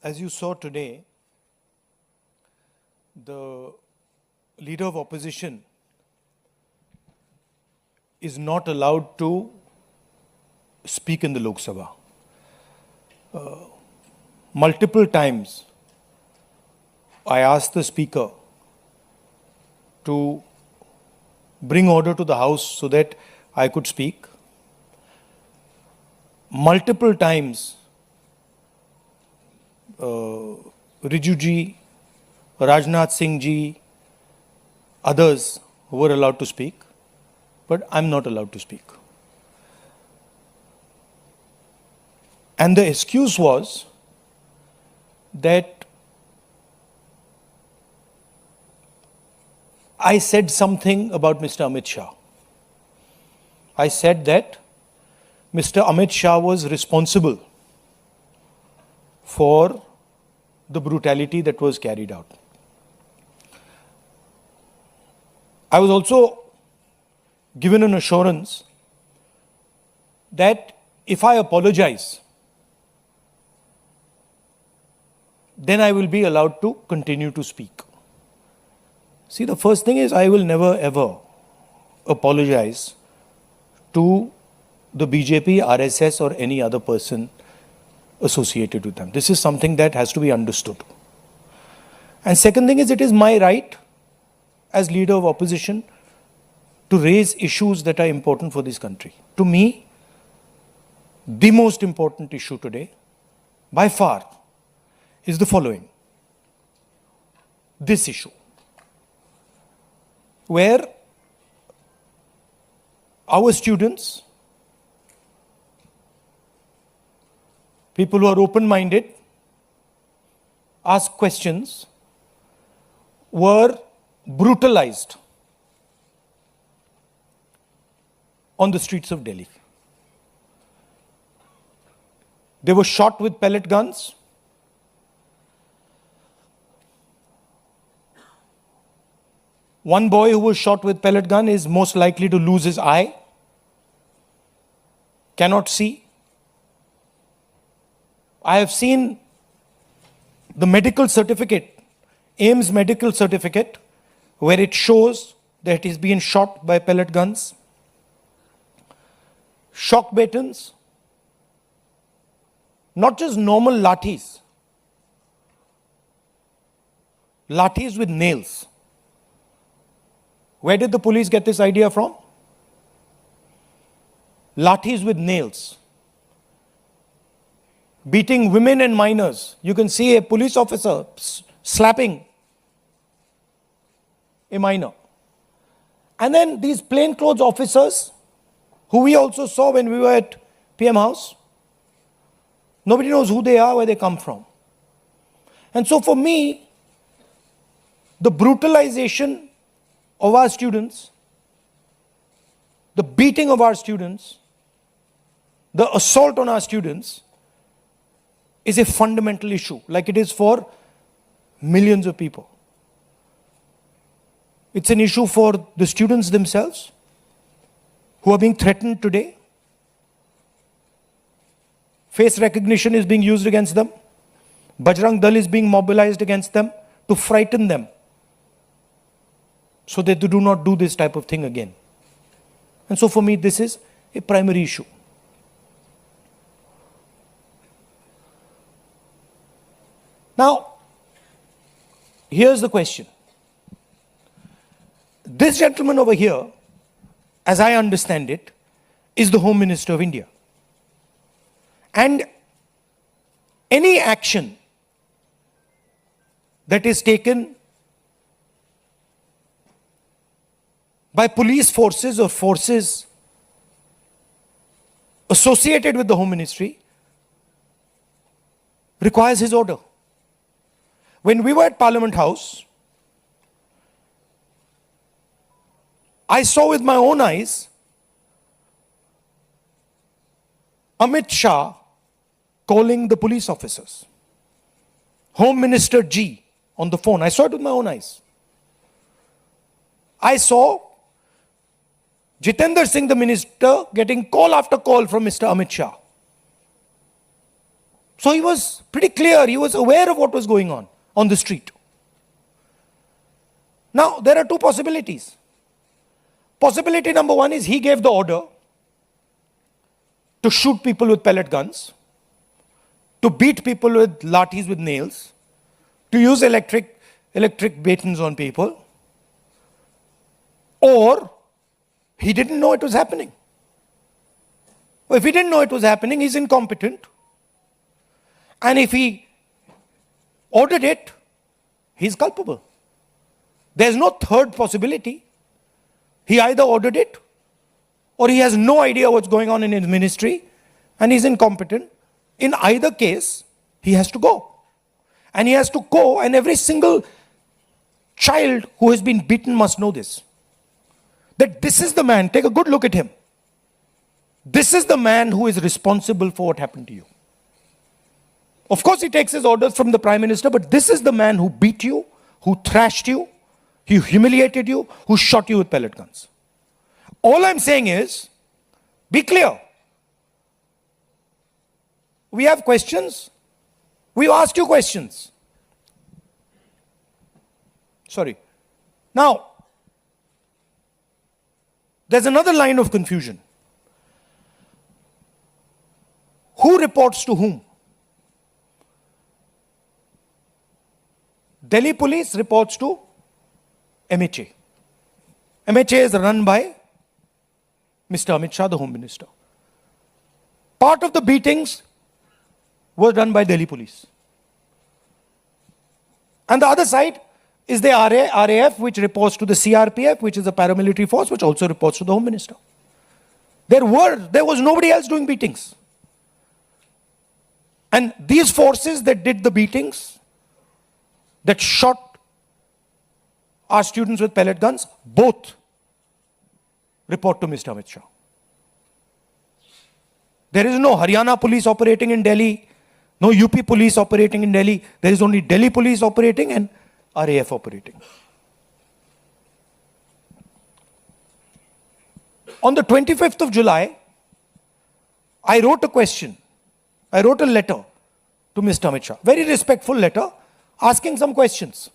As you saw today, the leader of opposition is not allowed to speak in the Lok Sabha. Multiple times, I asked the speaker to bring order to the House so that I could speak. Multiple times, Riju ji, Rajnath Singh ji, others were allowed to speak, but I'm not allowed to speak. And the excuse was that I said something about Mr. Amit Shah. I said that Mr. Amit Shah was responsible for the brutality that was carried out. I was also given an assurance that if I apologize, then I will be allowed to continue to speak. See, the first thing is I will never ever apologize to the BJP, RSS or any other person associated with them. This is something that has to be understood. And second thing is, it is my right as leader of opposition to raise issues that are important for this country. To me, the most important issue today, by far, is the following. This issue, where our students, people who are open-minded, ask questions, were brutalized on the streets of Delhi. They were shot with pellet guns. One boy who was shot with pellet gun is most likely to lose his eye, cannot see. I have seen the medical certificate, AIIMS medical certificate, where it shows that he's been shot by pellet guns. Shock batons, not just normal lathis, lathis with nails. Where did the police get this idea from? Lathis with nails. Beating women and minors. You can see a police officer slapping a minor. And then these plainclothes officers, who we also saw when we were at PM House, nobody knows who they are, where they come from. And so for me, the brutalization of our students, the beating of our students, the assault on our students is a fundamental issue, like it is for millions of people. It's an issue for the students themselves who are being threatened today. Face recognition is being used against them. Bajrang Dal is being mobilized against them to frighten them so that they do not do this type of thing again. And so for me, this is a primary issue. Now, here's the question. This gentleman over here, as I understand it, is the Home Minister of India. And any action that is taken by police forces or forces associated with the Home Ministry requires his order. When we were at Parliament House, I saw with my own eyes Amit Shah calling the police officers. Home Minister G on the phone. I saw it with my own eyes. I saw Jitendra Singh, the minister, getting call after call from Mr. Amit Shah. So he was pretty clear, he was aware of what was going on the street. Now, there are two possibilities. Possibility number one is he gave the order to shoot people with pellet guns, to beat people with lathis with nails, to use electric batons on people, or he didn't know it was happening. Well, if he didn't know it was happening, he's incompetent. And if he ordered it, he's culpable. There's no third possibility. He either ordered it, or he has no idea what's going on in his ministry, and he's incompetent. In either case, he has to go. And he has to go, and every single child who has been beaten must know this. That this is the man, take a good look at him. This is the man who is responsible for what happened to you. Of course, he takes his orders from the Prime Minister, but this is the man who beat you, who thrashed you, who humiliated you, who shot you with pellet guns. All I'm saying is, be clear. We have questions. We've asked you questions. Sorry. Now, there's another line of confusion. Who reports to whom? Delhi police reports to MHA. MHA is run by Mr. Amit Shah, the Home Minister. Part of the beatings was done by Delhi police. And the other side is the RAF, which reports to the CRPF, which is a paramilitary force, which also reports to the Home Minister. There was nobody else doing beatings. And these forces that did the beatings, that shot our students with pellet guns, both report to Mr. Amit Shah. There is no Haryana police operating in Delhi, no UP police operating in Delhi. There is only Delhi police operating and RAF operating. On the 25th of July, I wrote a question. I wrote a letter to Mr. Amit Shah. Very respectful letter, asking some questions.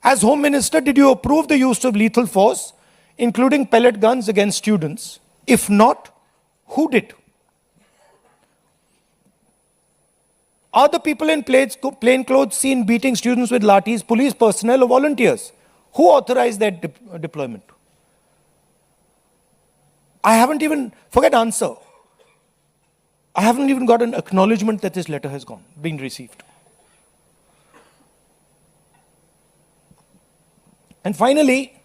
As Home Minister, did you approve the use of lethal force, including pellet guns against students? If not, who did? Are the people in plain clothes seen beating students with lathis, police personnel or volunteers? Who authorized that deployment? I haven't even, forget answer. I haven't even got an acknowledgement that this letter has been received. And finally,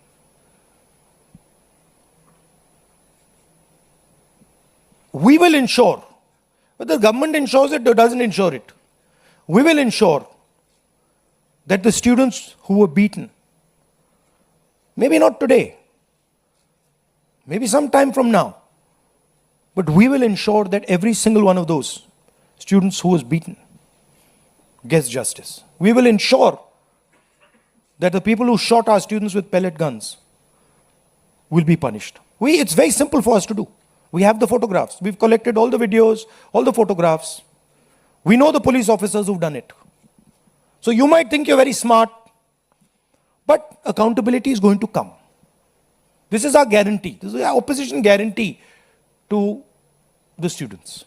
we will ensure, whether the government ensures it or doesn't ensure it, we will ensure that the students who were beaten, maybe not today, maybe some time from now, but we will ensure that every single one of those students who was beaten gets justice. We will ensure that the people who shot our students with pellet guns will be punished. It's very simple for us to do. We have the photographs. We've collected all the videos, all the photographs. We know the police officers who've done it. So you might think you're very smart, but accountability is going to come. This is our guarantee. This is our opposition guarantee to the students.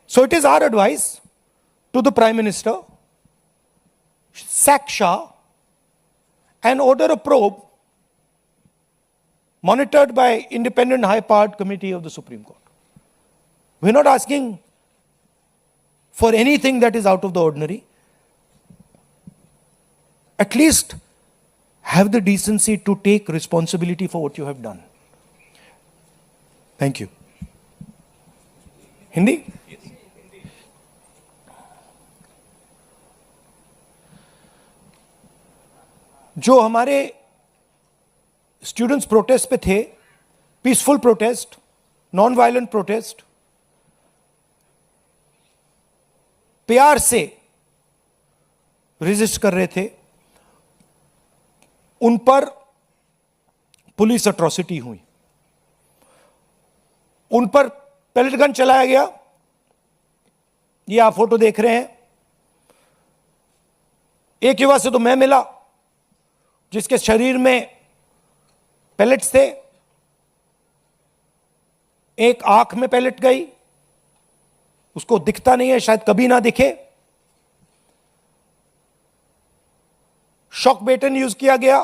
So it is our advice to the Prime Minister, sack Shah and order a probe monitored by independent high-powered committee of the Supreme Court. We're not asking for anything that is out of the ordinary. At least have the decency to take responsibility for what you have done. Thank you. Hindi? जो हमारे students protest पे थे, peaceful protest, non violent protest, प्यार से resist कर रहे थे, उन पर पुलिस अट्रॉसिटी हुई, उन पर पेलेट गन चलाया गया, ये आप फोटो देख रहे हैं, एक युवा से तो मैं मिला जिसके शरीर में पैलेट्स थे, एक आंख में पैलेट गई, उसको दिखता नहीं है, शायद कभी ना दिखे। शॉक बेटन यूज किया गया,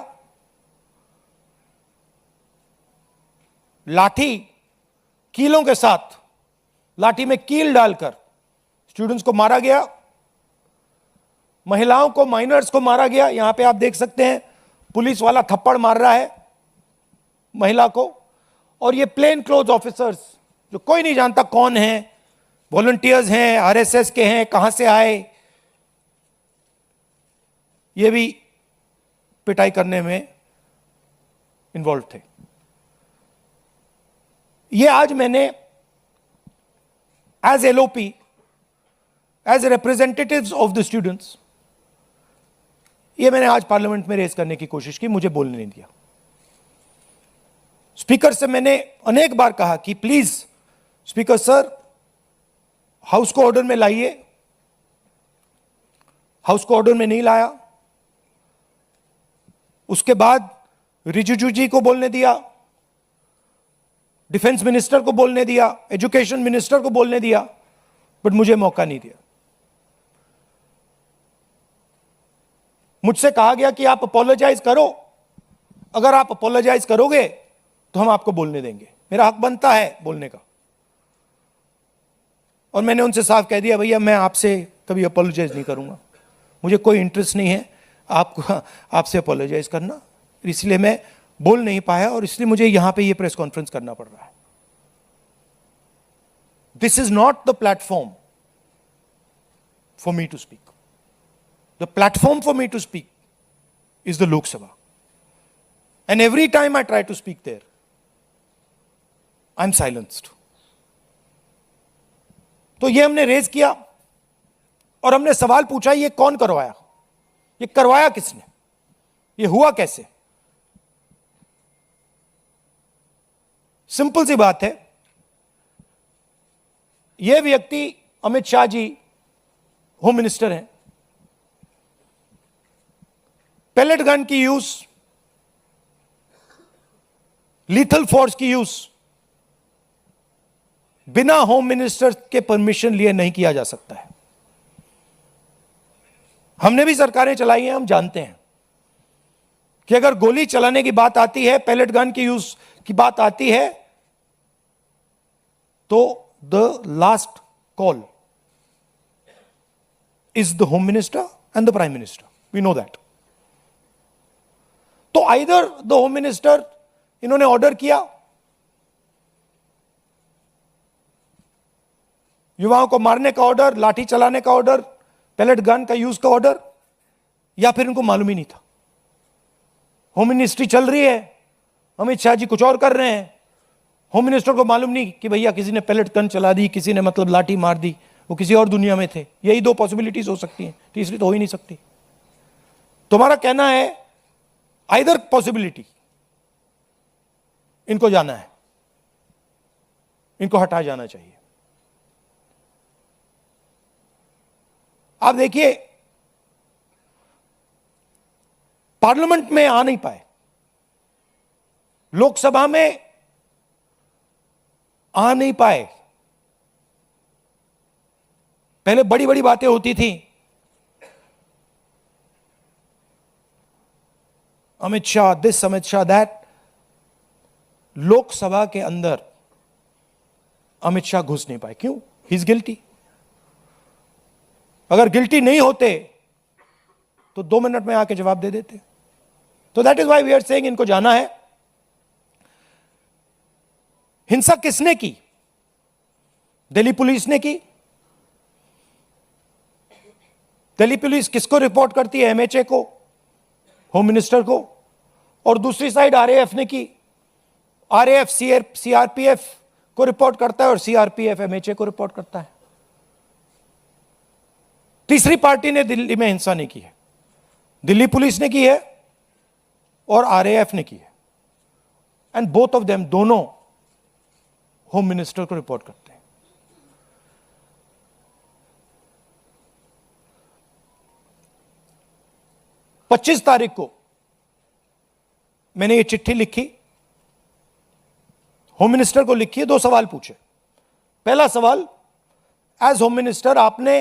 लाठी कीलों के साथ, लाठी में कील डालकर स्टूडेंट्स को मारा गया, महिलाओं को, माइनर्स को मारा गया। यहां पे आप देख सकते हैं पुलिस वाला थप्पड़ मार रहा है महिला को, और ये प्लेन क्लोथ ऑफिसर्स जो कोई नहीं जानता कौन है, वॉलंटियर्स हैं, आरएसएस के हैं, कहां से आए, ये भी पिटाई करने में इन्वॉल्व थे। ये आज मैंने as LOP, as representatives of the students, ये मैंने आज पार्लियामेंट में रेज करने की कोशिश की, मुझे बोलने नहीं दिया। स्पीकर से मैंने अनेक बार कहा कि प्लीज स्पीकर सर, हाउस को ऑर्डर में लाइए, हाउस को ऑर्डर में नहीं लाया। उसके बाद रिजिजू जी को बोलने दिया, डिफेंस मिनिस्टर को बोलने दिया, एजुकेशन मिनिस्टर को बोलने दिया, बट मुझे मौका नहीं दिया। मुझसे कहा गया कि आप अपोलोजाइज करो, अगर आप अपोलोजाइज करोगे तो हम आपको बोलने देंगे। मेरा हक बनता है बोलने का, और मैंने उनसे साफ कह दिया, भैया मैं आपसे कभी अपोलोजाइज नहीं करूंगा, मुझे कोई इंटरेस्ट नहीं है आपको आपसे अपोलोजाइज करना, इसलिए मैं बोल नहीं पाया, और इसलिए मुझे यहां पे ये प्रेस कॉन्फ्रेंस करना पड़ रहा है। This is not the platform for me to speak. The platform for me to speak is the Lok Sabha, and every time I try to speak there, I am silenced. तो ये हमने रेज किया, और हमने सवाल पूछा, ये कौन करवाया, ये करवाया किसने, ये हुआ कैसे। सिंपल सी बात है, यह व्यक्ति अमित शाह जी होम मिनिस्टर हैं, पैलेट गन की यूज, लीथल फोर्स की यूज बिना होम मिनिस्टर के परमिशन लिए नहीं किया जा सकता है। हमने भी सरकारें चलाई हैं, हम जानते हैं कि अगर गोली चलाने की बात आती है, पैलेट गन की यूज की बात आती है, तो the last call is the home minister and the prime minister, we know that. तो आइदर द होम मिनिस्टर, इन्होंने ऑर्डर किया, युवाओं को मारने का ऑर्डर, लाठी चलाने का ऑर्डर, पैलेट गन का यूज का ऑर्डर, या फिर इनको मालूम ही नहीं था। होम मिनिस्ट्री चल रही है, अमित शाह जी कुछ और कर रहे हैं, होम मिनिस्टर को मालूम नहीं कि भैया किसी ने पैलेट गन चला दी, किसी ने मतलब लाठी मार दी, वो किसी और दुनिया में थे। यही दो पॉसिबिलिटीज हो सकती हैं, तीसरी तो हो ही नहीं सकती। तुम्हारा कहना है आइदर पॉसिबिलिटी, इनको जाना है, इनको हटाया जाना चाहिए। आप देखिए, पार्लियामेंट में आ नहीं पाए, लोकसभा में आ नहीं पाए। पहले बड़ी बड़ी बातें होती थी, अमित शाह दिस, अमित शाह दैट। लोकसभा के अंदर अमित शाह घुस नहीं पाए, क्यों? He is guilty. अगर गिल्टी नहीं होते तो 2 मिनट में आके जवाब दे देते। तो that is why we are saying इनको जाना है। हिंसा किसने की? दिल्ली पुलिस ने की। दिल्ली पुलिस किसको रिपोर्ट करती है? एमएचए को, होम मिनिस्टर को। और दूसरी साइड आरएएफ ने की। आरएएफ सीआरपीएफ को रिपोर्ट करता है और सीआरपीएफ एमएचए को रिपोर्ट करता है। तीसरी पार्टी ने दिल्ली में हिंसा नहीं की है, दिल्ली पुलिस ने की है और आरएएफ ने की है। एंड बोथ ऑफ देम, दोनों होम मिनिस्टर को रिपोर्ट करते हैं। 25 तारीख को मैंने ये चिट्ठी लिखी, होम मिनिस्टर को लिखी है, 2 सवाल पूछे। पहला सवाल, एज होम मिनिस्टर आपने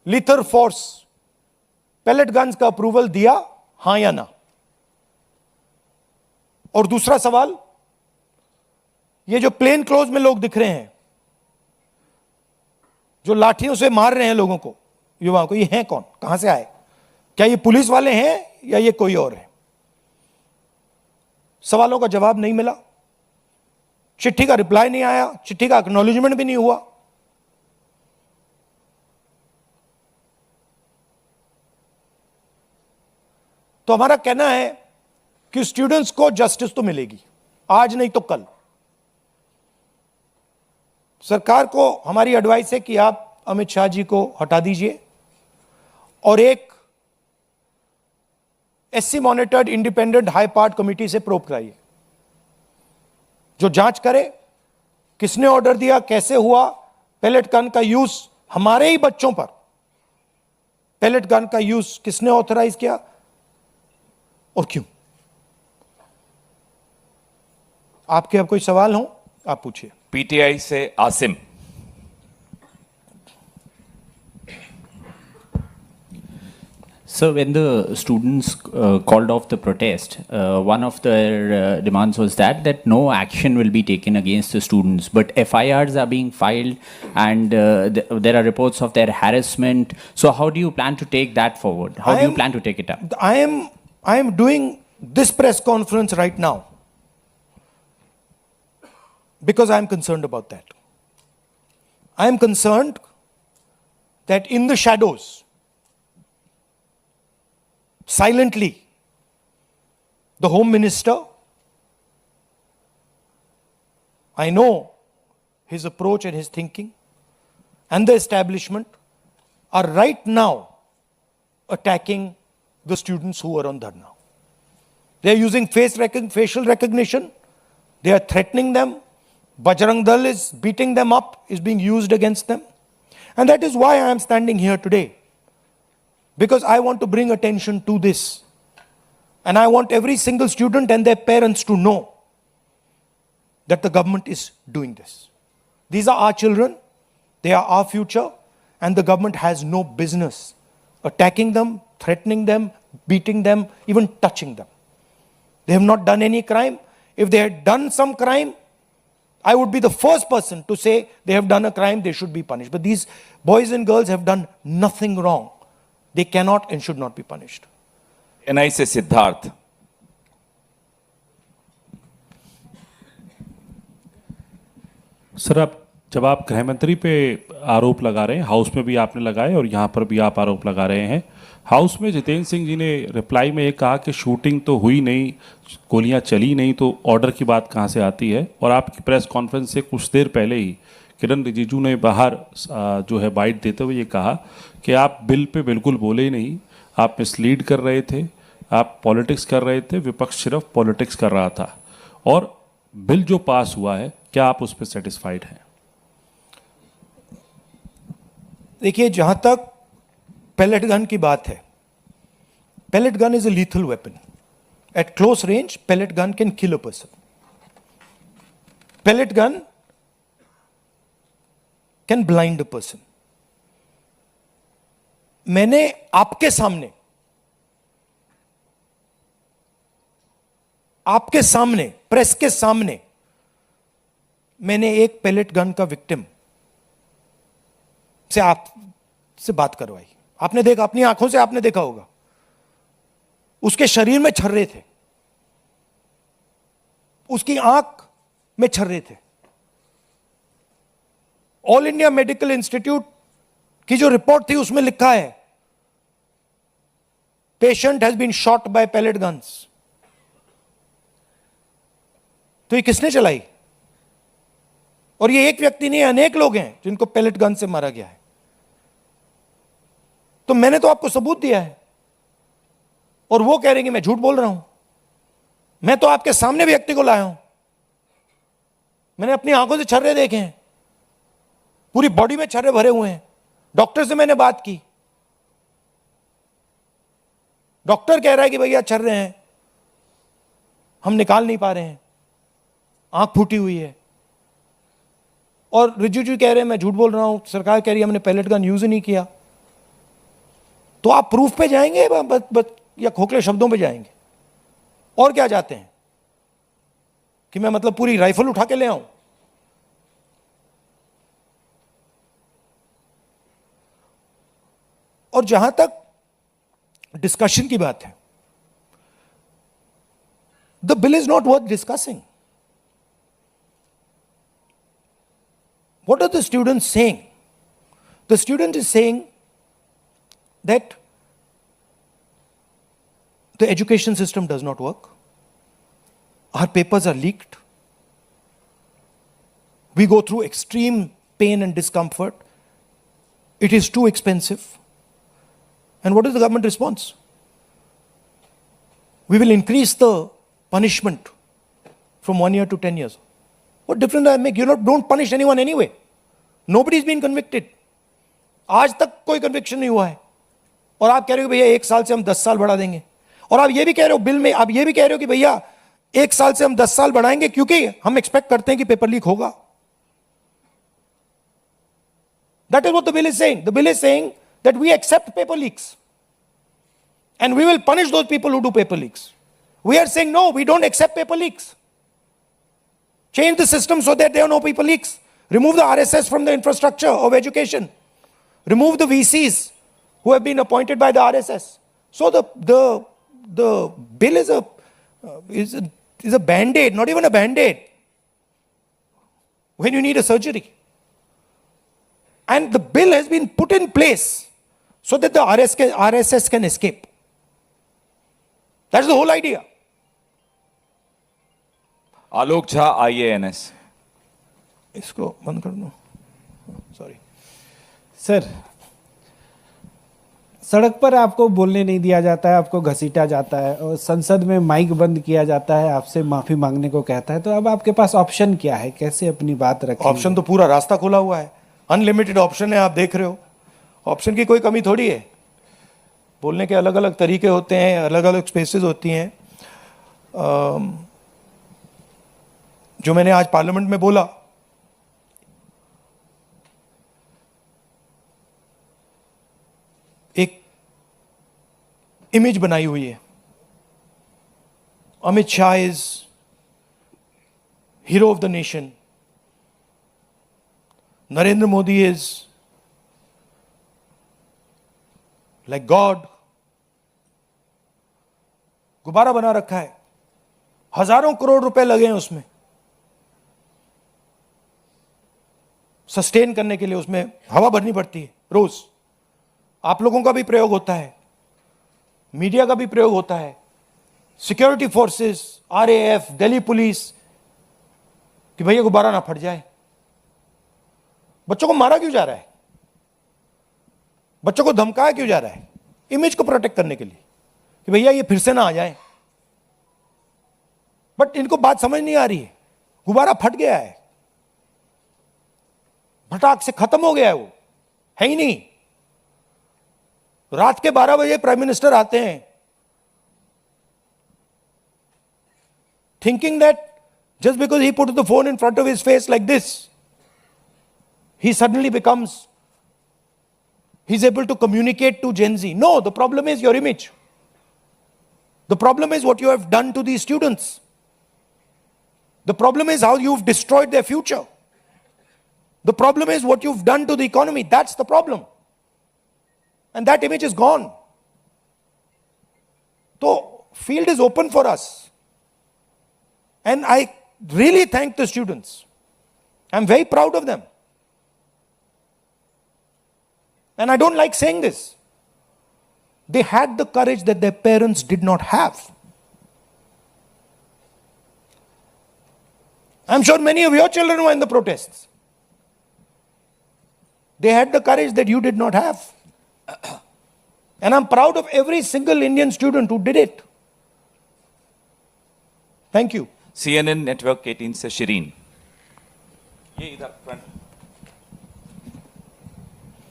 लीथर फोर्स पेलेट गन्स का अप्रूवल दिया, हां या ना? और दूसरा सवाल, ये जो प्लेन क्लोज में लोग दिख रहे हैं, जो लाठियों से मार रहे हैं लोगों को, युवाओं को, ये हैं कौन, कहां से आए? क्या ये पुलिस वाले हैं या ये कोई और है? सवालों का जवाब नहीं मिला, चिट्ठी का रिप्लाई नहीं आया, चिट्ठी का एक्नॉलेजमेंट भी नहीं हुआ। तो हमारा कहना है कि स्टूडेंट्स को जस्टिस तो मिलेगी, आज नहीं तो कल। सरकार को हमारी एडवाइस है कि आप अमित शाह जी को हटा दीजिए और एक SC monitored independent high part committee से प्रोब कराइए, जो जांच करे किसने ऑर्डर दिया, कैसे हुआ, पेलेट गन का यूज हमारे ही बच्चों पर, पेलेट गन का यूज किसने ऑथराइज किया और क्यों। आपके अब कोई सवाल हो आप पूछिए। पीटीआई से Asim. So when the students called off the protest, one of their demands was that no action will be taken against the students, but FIRs are being filed and there are reports of their harassment. So how do you plan to take that forward? How do you plan to take it up? I am doing this press conference right now because I am concerned about that. I am concerned that in the shadows, silently, the Home Minister, I know his approach and his thinking, and the establishment are right now attacking the students who are on dharna. They are using facial recognition. They are threatening them. Bajrang Dal is beating them up, is being used against them. And that is why I am standing here today. Because I want to bring attention to this. And I want every single student and their parents to know that the government is doing this. These are our children, they are our future, and the government has no business attacking them, threatening them, beating them, even touching them. They have not done any crime. If they had done some crime, I would be the first person to say they have done a crime, they should be punished. But these boys and girls have done nothing wrong. They cannot and should not be punished. ANI से Siddharth. Sir, जब आप गृह मंत्री पे आरोप लगा रहे हैं, हाउस में भी आपने लगाए और यहाँ पर भी आप आरोप लगा रहे हैं। हाउस में जितेंद्र सिंह जी ने रिप्लाई में ये कहा कि शूटिंग तो हुई नहीं, गोलियां चली नहीं, तो ऑर्डर की बात कहाँ से आती है? और आपकी प्रेस कॉन्फ्रेंस से कुछ देर पहले ही किरण रिजिजू ने बाहर जो है बाइट देते हुए ये कहा कि आप बिल पे बिल्कुल बोले ही नहीं, आप मिसलीड कर रहे थे, आप पॉलिटिक्स कर रहे थे, विपक्ष सिर्फ पॉलिटिक्स कर रहा था। और बिल जो पास हुआ है, क्या आप उस पर सेटिस्फाइड हैं? देखिए, जहां तक पेलेट गन की बात है, pellet gun is a lethal weapon. At close range, pellet gun can kill a person. Pellet gun can blind a person. मैंने आपके सामने प्रेस के सामने मैंने एक पेलेट गन का विक्टिम से आपसे बात करवाई। आपने देखा, अपनी आंखों से आपने देखा होगा, उसके शरीर में छर्रे थे, उसकी आंख में छर्रे थे। ऑल इंडिया मेडिकल इंस्टीट्यूट की जो रिपोर्ट थी उसमें लिखा है, patient has been shot by pellet guns. तो ये किसने चलाई? और ये एक व्यक्ति नहीं है, अनेक लोग हैं जिनको पेलेट गन से मारा गया है। तो मैंने तो आपको सबूत दिया है और वो कह रहे हैं कि मैं झूठ बोल रहा हूं। मैं तो आपके सामने व्यक्ति को लाया हूं, मैंने अपनी आंखों से छर्रे देखे हैं, पूरी बॉडी में छर्रे भरे हुए हैं। डॉक्टर से मैंने बात की, डॉक्टर कह रहा है कि भैया चल रहे हैं, हम निकाल नहीं पा रहे हैं, आंख फूटी हुई है। और रिजिजू कह रहे हैं मैं झूठ बोल रहा हूं, सरकार कह रही है हमने पैलेट गन यूज ही नहीं किया। तो आप प्रूफ पे जाएंगे या खोखले शब्दों पे जाएंगे? और क्या चाहते हैं कि मैं मतलब पूरी राइफल उठा के ले आऊं? और जहां तक डिस्कशन की बात है, the bill is not worth discussing. What are the students saying? The student is saying that the education system does not work. Our papers are leaked. We go through extreme pain and discomfort. It is too expensive. And what is the government response? We will increase the punishment from 1 year to 10 years. What difference does that make? Don't punish anyone anyway. Nobody's been convicted. आज तक कोई conviction नहीं हुआ है, और आप कह रहे हो भैया 1 साल से हम 10 साल बढ़ा देंगे। और आप ये भी कह रहे हो बिल में, आप ये भी कह रहे हो कि भैया 1 साल से हम 10 साल बढ़ाएंगे क्योंकि हम एक्सपेक्ट करते हैं कि पेपर लीक होगा। That is what the bill is saying. The bill is saying that we accept paper leaks and we will punish those people who do paper leaks. We are saying no, we don't accept paper leaks. Change the system so that there are no paper leaks. Remove the RSS from the infrastructure of education. Remove the VCs who have been appointed by the RSS. So the bill is a band-aid, not even a band-aid, when you need a surgery. And the bill has been put in place so that the RSS can escape. That's the whole idea. Alok Jha IANS। इसको बंद कर दो, sorry sir. सड़क पर आपको बोलने नहीं दिया जाता है, आपको घसीटा जाता है, और संसद में माइक बंद किया जाता है, आपसे माफी मांगने को कहता है। तो अब आपके पास ऑप्शन क्या है, कैसे अपनी बात रखें? ऑप्शन तो पूरा रास्ता खुला हुआ है, अनलिमिटेड ऑप्शन है, आप देख रहे हो। ऑप्शन की कोई कमी थोड़ी है। बोलने के अलग अलग तरीके होते हैं, अलग अलग स्पेसेस होती हैं। जो मैंने आज पार्लियामेंट में बोला, एक इमेज बनाई हुई है। Amit Shah is hero of the nation, Narendra Modi is like God. गुब्बारा बना रखा है, हजारों करोड़ रुपए लगे हैं उसमें सस्टेन करने के लिए, उसमें हवा भरनी पड़ती है रोज। आप लोगों का भी प्रयोग होता है, मीडिया का भी प्रयोग होता है, security forces, RAF, Delhi police, कि भैया गुब्बारा ना फट जाए। बच्चों को मारा क्यों जा रहा है? बच्चों को धमकाया क्यों जा रहा है? इमेज को प्रोटेक्ट करने के लिए कि भैया ये फिर से ना आ जाए। बट इनको बात समझ नहीं आ रही है। गुब्बारा फट गया है, फटाक से खत्म हो गया है, वो है ही नहीं। रात के 12 बजे प्राइम मिनिस्टर आते हैं, thinking that just because he put the phone in front of his face like this, he suddenly becomes, he's able to communicate to Gen Z. No, the problem is your image. The problem is what you have done to these students. The problem is how you've destroyed their future. The problem is what you've done to the economy. That's the problem. And that image is gone. So, field is open for us. And I really thank the students. I'm very proud of them. And I don't like saying this. They had the courage that their parents did not have. I'm sure many of your children were in the protests. They had the courage that you did not have. And I'm proud of every single Indian student who did it. Thank you. CNN network 18 से शिरीन। ये इधर front.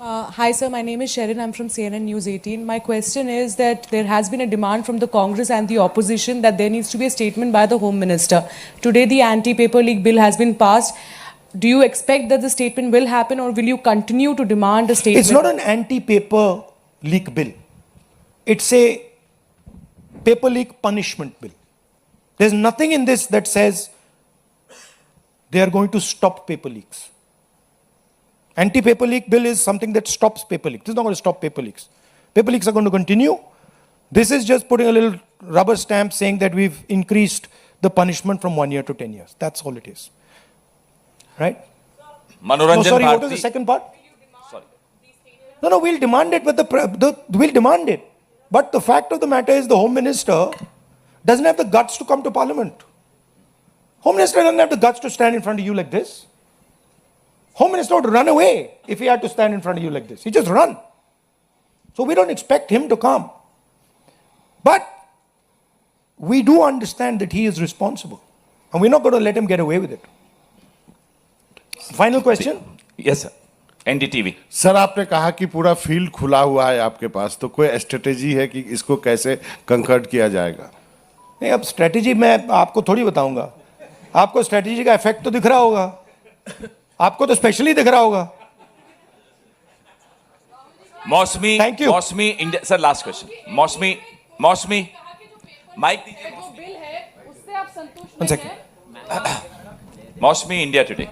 Hi sir, my name is Sharon. I'm from CNN News 18. My question is that there has been a demand from the Congress and the opposition that there needs to be a statement by the Home Minister. Today the anti-paper leak bill has been passed. Do you expect that the statement will happen, or will you continue to demand a statement? It's not an anti-paper leak bill. It's a paper leak punishment bill. There's nothing in this that says they are going to stop paper leaks. Anti-paper leak bill is something that stops paper leaks. This is not going to stop paper leaks. Paper leaks are going to continue. This is just putting a little rubber stamp saying that we've increased the punishment from 1 year to 10 years. That's all it is. Right? No, Manoranjan sorry, what was the Bharti. second part? No, we'll demand it, but we'll demand it. But the fact of the matter is the Home Minister doesn't have the guts to come to Parliament. Home Minister doesn't have the guts to stand in front of you like this. Home Minister would run away if he had to stand in front of you like this. He just run. So we don't expect him to come. But we do understand that he is responsible. And we're not going to let him get away with it. Final question? Yes, sir. NDTV. Sir आपने कहा कि पूरा field खुला हुआ है आपके पास, तो कोई स्ट्रेटेजी है कि इसको कैसे कंकर्ड किया जाएगा? नहीं, अब स्ट्रेटेजी मैं आपको थोड़ी बताऊंगा. आपको स्ट्रेटेजी का इफेक्ट तो दिख रहा होगा. आपको तो स्पेशली दिख रहा होगा. मौसमी. Thank you. मौसमी इंडिया. Sir last question. मौसमी माइक दीजिए. बिल है, उससे आप संतुष्ट One second. मौसमी इंडिया टुडे.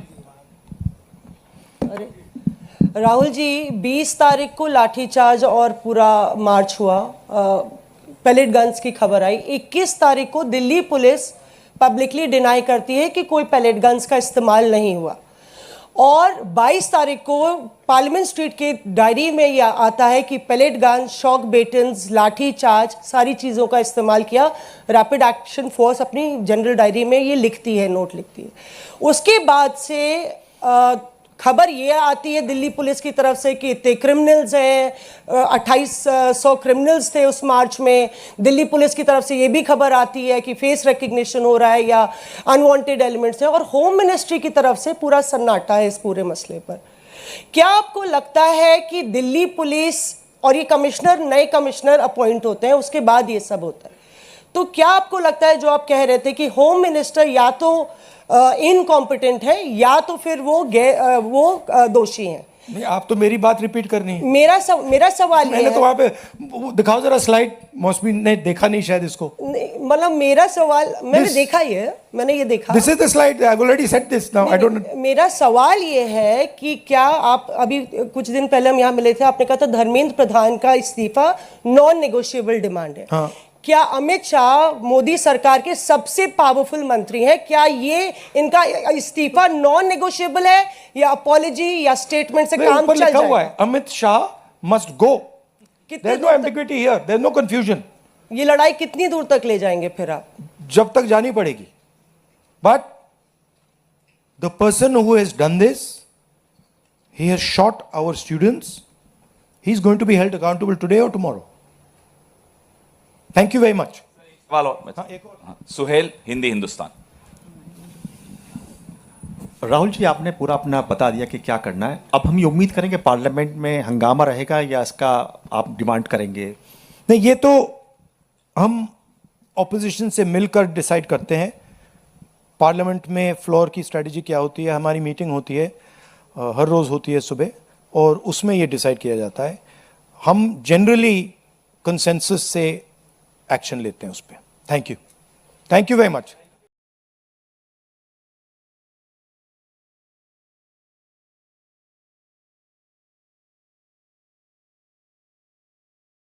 राहुल जी, 20 तारीख को लाठीचार्ज और पूरा मार्च हुआ, पैलेट गन्स की खबर आई. 21 तारीख को दिल्ली पुलिस पब्लिकली डिनाई करती है कि कोई पैलेट गन्स का इस्तेमाल नहीं हुआ. और 22 तारीख को पार्लियामेंट स्ट्रीट के डायरी में यह आता है कि पैलेट गन, शॉक बेटन्स, लाठी चार्ज, सारी चीज़ों का इस्तेमाल किया. रैपिड एक्शन फोर्स अपनी जनरल डायरी में ये लिखती है, नोट लिखती है. उसके बाद से खबर ये आती है दिल्ली पुलिस की तरफ से कि इतने क्रिमिनल्स हैं, 2800 क्रिमिनल्स थे उस मार्च में. दिल्ली पुलिस की तरफ से ये भी खबर आती है कि फेस रिकग्निशन हो रहा है या अनवांटेड एलिमेंट्स हैं. और होम मिनिस्ट्री की तरफ से पूरा सन्नाटा है इस पूरे मसले पर. क्या आपको लगता है कि दिल्ली पुलिस और ये कमिश्नर, नए कमिश्नर अपॉइंट होते हैं, उसके बाद ये सब होता है, तो क्या आपको लगता है जो आप कह रहे थे कि होम मिनिस्टर या तो इनकॉम्पिटेंट है या तो फिर वो दोषी हैं? नहीं, आप तो मेरी बात रिपीट करनी है. मेरा सवाल ये मैंने है, तो वहां पे वो दिखाओ जरा स्लाइड. मौसमी ने देखा नहीं शायद इसको. मतलब मेरा सवाल, मैंने देखा मैंने ये देखा. This is the slide. I have already said this now. I don't. मेरा सवाल ये है कि क्या आप, अभी कुछ दिन पहले हम यहाँ मिले थे, आपने कहा था धर्मेंद्र प्रधान का इस्तीफा नॉन नेगोशिएबल डिमांड है. हाँ. क्या अमित शाह मोदी सरकार के सबसे पावरफुल मंत्री हैं, क्या ये इनका इस्तीफा नॉन नेगोशिएबल है या अपॉलॉजी या स्टेटमेंट से काम ऊपर चल लिखा हुआ जाएगा? है अमित शाह मस्ट गो. कितनी देयर इज नो दूर तक, ambiguity here. There is no confusion. ये लड़ाई कितनी दूर तक ले जाएंगे फिर आप? जब तक जानी पड़ेगी. But the person who has done this, he has shot our students. He is going to be held accountable today और tomorrow. Thank you very much. सवाल और. हाँ, सुहेल, हिंदी हिंदुस्तान. राहुल जी, आपने पूरा अपना बता दिया कि क्या करना है. अब हम ये उम्मीद करेंगे पार्लियामेंट में हंगामा रहेगा या इसका आप डिमांड करेंगे? नहीं, ये तो हम ऑपोजिशन से मिलकर डिसाइड करते हैं. पार्लियामेंट में फ्लोर की स्ट्रेटजी क्या होती है, हमारी मीटिंग होती है, हर रोज़ होती है सुबह, और उसमें ये डिसाइड किया जाता है. हम जनरली कंसेंसस से एक्शन लेते हैं उस पर. Thank you very much.